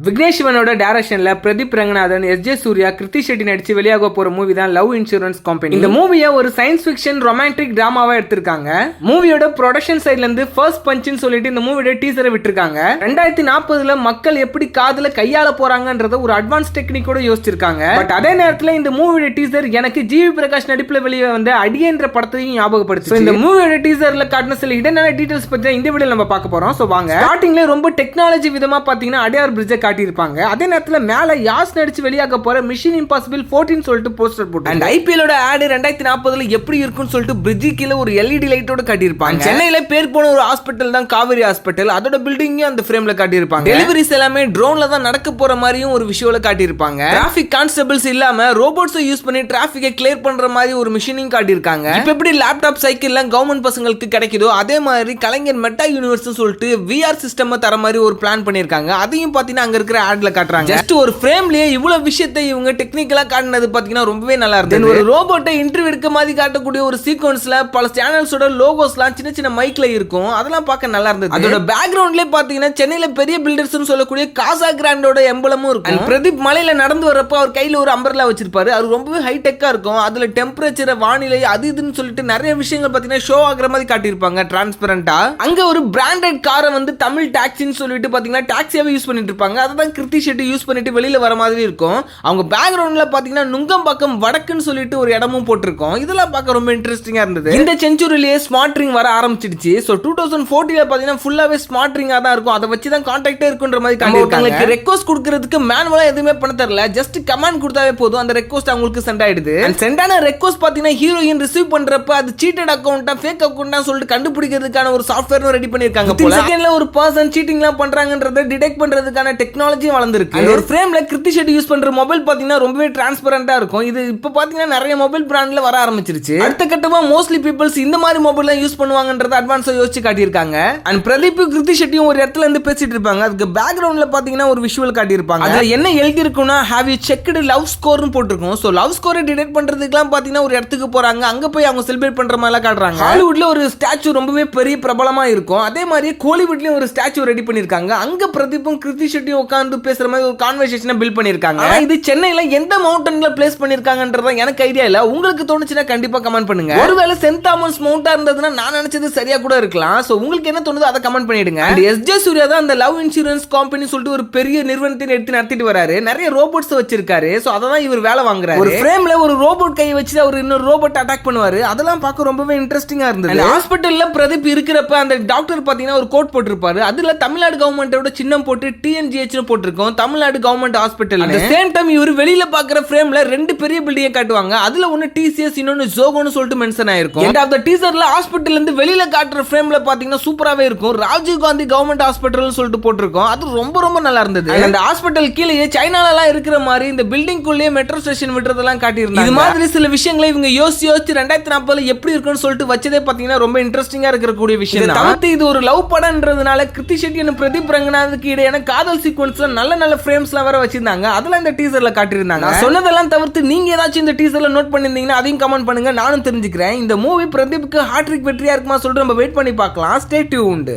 விக்னேஷ் சிவனோட டைரக்ஷன்ல பிரதீப் ரங்கநாதன், எஸ்.ஜே. சூர்யா, கிருத்தி ஷெட்டி நடிச்சு வெளியாக போற மூவி தான் லவ் இன்சூரன்ஸ் கம்பெனி. இந்த மூவியை ஒரு சயின்ஸ் ஃபிக்ஷன் ரொமான்டிக் டிராமாவா எடுத்திருக்காங்க. மூவியோட ப்ரொடக்ஷன் சைட்ல இருந்து ஃபர்ஸ்ட் பஞ்ச்னு சொல்லிட்டு இந்த மூவியோட டீசரை விட்டுருக்காங்க. 2040ல மக்கள் எப்படி காதல கையாள போறாங்கன்றத ஒரு அட்வான்ஸ் டெக்னிக்கோட யோசிச்சிருக்காங்க. பட் அதே நேரத்துல இந்த மூவியோட டீசர் எனக்கு ஜிவி பிரகாஷ் நடிப்புல வெளியே வந்த அடியன்ற படத்தையும் ஞாபகப்படுத்து. இந்த மூவியோட டீசர்ல காட்டின சில இடனான டீடைல்ஸ் பத்தி இந்த வீடியோல நம்ம பார்க்க போறோம். சோ வாங்க. ஸ்டார்டிங்ல ரொம்ப டெக்னாலஜி விதமா பாத்தீங்கன்னா அடையார் பிரிட்ஜ் காட்டியிருப்பாங்க. அதே நேரத்துல மேல யாஸ் நடிச்சு வெளியாக போற மிஷன் இம்பாசிபிள் 14 சொல்லிட்டு போஸ்டர் போட்டு அண்ட் ஐபிஎல் ஓட ஆட் 2040ல எப்படி இருக்கும்னு சொல்லிட்டு பிரிட்ஜ் கீழ ஒரு எல்இடி லைட்டோட காட்டியிருப்பாங்க. சென்னையில பேர் போன ஒரு ஹாஸ்பிடல் தான் காவேரி ஹாஸ்பிடல். அதோட பில்டிங்கையும் அந்த ஃப்ரேம்ல காட்டியிருப்பாங்க. டெலிவரிஸ் எல்லாமே ட்ரோன்ல தான் நடக்க போற மாதிரியும் ஒரு விஷுவல காட்டியிருப்பாங்க. டிராஃபிக் கான்ஸ்டபிள்ஸ் இல்லாம ரோபோட்ஸை யூஸ் பண்ணி டிராஃபிக்கை கிளியர் பண்ற மாதிரி ஒரு மிஷினையும் காட்டியிருக்காங்க. இப்ப எப்படி லேப்டாப் சைக்கிள் எல்லாம் கவர்மெண்ட் பசங்களுக்கு கிடைக்குதோ அதே மாதிரி கலைஞர் மெட்டா யூனிவர்ஸ் சொல்லிட்டு விஆர் சிஸ்டம் தர மாதிரி ஒரு பிளான் பண்ணிருக்காங்க. அதையும் பாத்தீங்கன்னா அங்க இருக்கிற ஆட்ல காட்டுறாங்க. ஜஸ்ட் ஒரு ஃப்ரேம்லயே இவ்வளவு விஷயத்தை இவங்க டெக்னிக்கலா காட்டினது பாத்தீங்கன்னா ரொம்பவே நல்லா இருக்கு. ஒரு ரோபோட்டை இன்டர்வியூ எடுக்க மாதிரி காட்டக்கூடிய ஒரு சீக்வன்ஸ்ல பல சேனல்ஸோட லோகோஸ்லாம் சின்ன சின்ன மைக்ல இருக்கும். அதெல்லாம் பார்க்க நல்லா இருந்தது. அதோட பேக்ரவுண்ட்லயே பாத்தீங்கன்னா சென்னையில பெரிய பில்டர்ஸ் சொல்லக்கூடிய காசா கிராண்டோட எம்பளமும் இருக்கும். பிரதீப் மலையில நடந்து வரப்ப அவர் கையில ஒரு அம்பர்லா வச்சிருப்பாரு. அது ரொம்பவே ஹைடெக்கா இருக்கும். அதுல டெம்பரேச்சர், வானிலை அது இதுன்னு சொல்லிட்டு நிறைய விஷயங்கள் பாத்தீங்கன்னா ஷோ ஆகுற மாதிரி காட்டியிருப்பாங்க டிரான்ஸ்பரண்டா. அங்க ஒரு பிராண்டட் காரை வந்து தமிழ் டாக்ஸின்னு சொல்லிட்டு பாத்தீங்கன்னா டாக்ஸியாவே யூஸ் பண்ணிட்டு இருப்பாங்க. அதான் கிருத்தி ஷெட்டி யூஸ் பண்ணிட்டு வெளியில வர மாதிரி இருக்கும். அவங்க பேக்ரவுண்ட்ல பாத்தீங்கன்னா நுங்கம்பாக்கம் வடக்குன்னு சொல்லிட்டு ஒரு இடமும் போட்டிருக்கோம். இதெல்லாம் பார்க்க ரொம்ப இன்ட்ரெஸ்டிங்கா இருந்தது. இந்த செஞ்சுரியிலேயே ஸ்மார்ட் ரிங் வர ஆரம்பிச்சிடுச்சு. சோ 2040ல பாத்தீங்கன்னா ஃபுல்லாவே ஸ்மார்ட் ரிங்கா தான் இருக்கும். அதை வச்சு தான் கான்டாக்டே இருக்குன்ற மாதிரி காட்டியிருக்காங்க. ரெக்வெஸ்ட் கொடுக்கிறதுக்கு மேனுவலா எதுவுமே பண்ண தெரியல. ஜஸ்ட் கமாண்ட் கொடுத்தாவே போதும், அந்த ரெக்வெஸ்ட் அவங்களுக்கு சென்ட் ஆயிடுது. அண்ட் சென்டான ரெக்வெஸ்ட் பாத்தீங்கன்னா ஹீரோயின் ரிசீவ் பண்றப்ப அது சீட்டட் அக்கவுண்டா ஃபேக் அக்கவுண்டா சொல்லிட்டு கண்டுபிடிக்கிறதுக்கான ஒரு சாஃப்ட்வேர் ரெடி பண்ணிருக்காங்க. செகண்ட்ல ஒரு பர்சன் சீட்டிங்லாம் பண்றாங்கன்றதை டிடெக்ட் பண்றதுக்கான டெக்னாலஜி வளர்ந்திருக்கு. ஒரு ஃப்ரேம்ல கிருத்தி ஷெட்டி யூஸ் பண்ற மொபைல் பாத்தீங்கன்னா ரொம்பவே டிரான்ஸ்பரண்டா இருக்கும். இது இப்ப பாத்தீங்கன்னா நிறைய மொபைல் பிராண்ட்ல வர ஆரம்பிச்சிருச்சு. அடுத்த கட்டமா மோஸ்ட்லி பீப்பிள்ஸ் இந்த மாதிரி மொபைல் யூஸ் பண்ணுவாங்கன்றத அட்வான்ஸா யோசிச்சு காட்டியிருக்காங்க. அண்ட் பிரதீப் கிருத்தி ஷெட்டியும் ஒரு இடத்துல இருந்து பேசிட்டு இருப்பாங்க. அதுக்கு பேக்ரவுண்ட்ல பாத்தீங்கன்னா ஒரு விஷுவல் காட்டியிருப்பாங்க. அதுல என்ன எழுதி இருக்குன்னா ஹேவ் யூ செக்டு லவ் ஸ்கோர்னு போட்டிருக்கும். சோ லவ் ஸ்கோரை டிடெக்ட் பண்றதுக்குலாம் பாத்தீங்கன்னா ஒரு இடத்துக்கு போறாங்க. அங்க போய் அவங்க செலிப்ரேட் பண்ற மாதிரி எல்லாம் காட்டுறாங்க. ஹாலிவுட்ல ஒரு ஸ்டாச்சு ரொம்பவே பெரிய பிரபலமா இருக்கும். அதே மாதிரி கோலிவுட்லயும் ஒரு ஸ்டாச்சு ரெடி பண்ணிருக்காங்க. அங்க பிரதீப்பும் கிருத்தி ஷெட்டியும் உட்கார்ந்து பேசுற மாதிரி ஒரு கான்வர்சேஷனை பில்ட் பண்ணிருக்காங்க. இது சென்னையில எந்த மவுண்டன்ல பிளேஸ் பண்ணிருக்காங்கன்றத எனக்கு ஐடியா இல்ல. உங்களுக்கு தோணுச்சுன்னா கண்டிப்பா கமெண்ட் பண்ணுங்க. ஒருவேளை சென்ட் தாமஸ் மவுண்டா இருந்ததுன்னா நான் நினைச்சது சரியா கூட இருக்கலாம். சோ உங்களுக்கு என்ன தோணுதோ அதை கமெண்ட் பண்ணிடுங்க. எஸ்.ஜே. சூர்யா தான் அந்த லவ் இன்சூரன்ஸ் கம்பெனி சொல்லிட்டு ஒரு பெரிய நிறுவனத்தை எடுத்து நடத்திட்டு வராரு. நிறைய ரோபோட்ஸ் வச்சிருக்காரு. சோ அததான் இவர் வேலை வாங்குறாரு. ஒரு ஃப்ரேம்ல ஒரு ரோபோட் கை வச்சு அவர் இன்னொரு ரோபோட் அட்டாக் பண்ணுவாரு. அதெல்லாம் பார்க்க ரொம்பவே இன்ட்ரெஸ்டிங்கா இருந்தது. ஹாஸ்பிடல்ல பிரதீப் இருக்கிறப்ப அந்த டாக்டர் பாத்தீங்கன்னா ஒரு கோட் போட்டிருப்பாரு. அதுல தமிழ்நாடு கவர்மெண்டோட சின்னம் போட்டு டிஎன்ஜிஹெச் போட்டிருக்கோம். Tamil Nadu government hospital. அந்த சேம் டைம் இவர் வெளியில பாக்குற ஃப்ரேம்ல ரெண்டு பெரிய பில்டிங் காட்டுவாங்க. அதுல ஒன்னு டிசிஎஸ், இன்னொன்னு ஜோகோன்னு சொல்லிட்டு மென்ஷன் ஆயிருக்கும். எண்ட் ஆஃப் தி டீசர்ல ஹாஸ்பிடல்ல இருந்து வெளியில காட்டுற ஃப்ரேம்ல பாத்தீங்கன்னா சூப்பராவே இருக்கும். ராஜீவ் காந்தி கவர்மெண்ட் ஹாஸ்பிடல்னு சொல்லிட்டு போட்டிருக்கோம். அது ரொம்ப ரொம்ப நல்லா இருந்தது. அந்த ஹாஸ்பிடல் கீழே சைனால எல்லாம் இருக்கிற மாதிரி இந்த பில்டிங் குள்ளே மெட்ரோ ஸ்டேஷன் விட்டுறதெல்லாம் காட்டியிருந்தாங்க. இது மாதிரி சில விஷயங்களை இவங்க யோசிச்சு 2040ல எப்படி இருக்குன்னு சொல்லிட்டு வச்சதே பாத்தீங்கன்னா ரொம்ப இன்ட்ரெஸ்டிங்கா இருக்கக்கூடிய விஷயம். தவிர்த்து இது ஒரு லவ் படம்ன்றதுனால கிருத்தி ஷெட்டி மற்றும் பிரதீப் ரங்கநாதுக்கு இடையான காதல் சீக்வன்ஸ்ல நல்ல நல்ல ஃப்ரேம்ஸ்லாம் வர வச்சிருந்தாங்க. அதெல்லாம் இந்த டீசர்ல காட்டியிருந்தாங்க. சொன்னதெல்லாம் தவிர்த்து நீங்க ஏதாச்சும் இந்த டீசர்ல நோட் பண்ணிருந்தீங்கன்னா அதையும் கமெண்ட் பண்ணுங்க. நானும் தெரிஞ்சுக்கிறேன். இந்த மூவி பிரதீப்க்கு ஹாட்ரிக் வெற்றியா இருக்குமா சொல்லிட்டு நம்ம வெயிட் பண்ணி பார்க்கலாம். Stay tuned.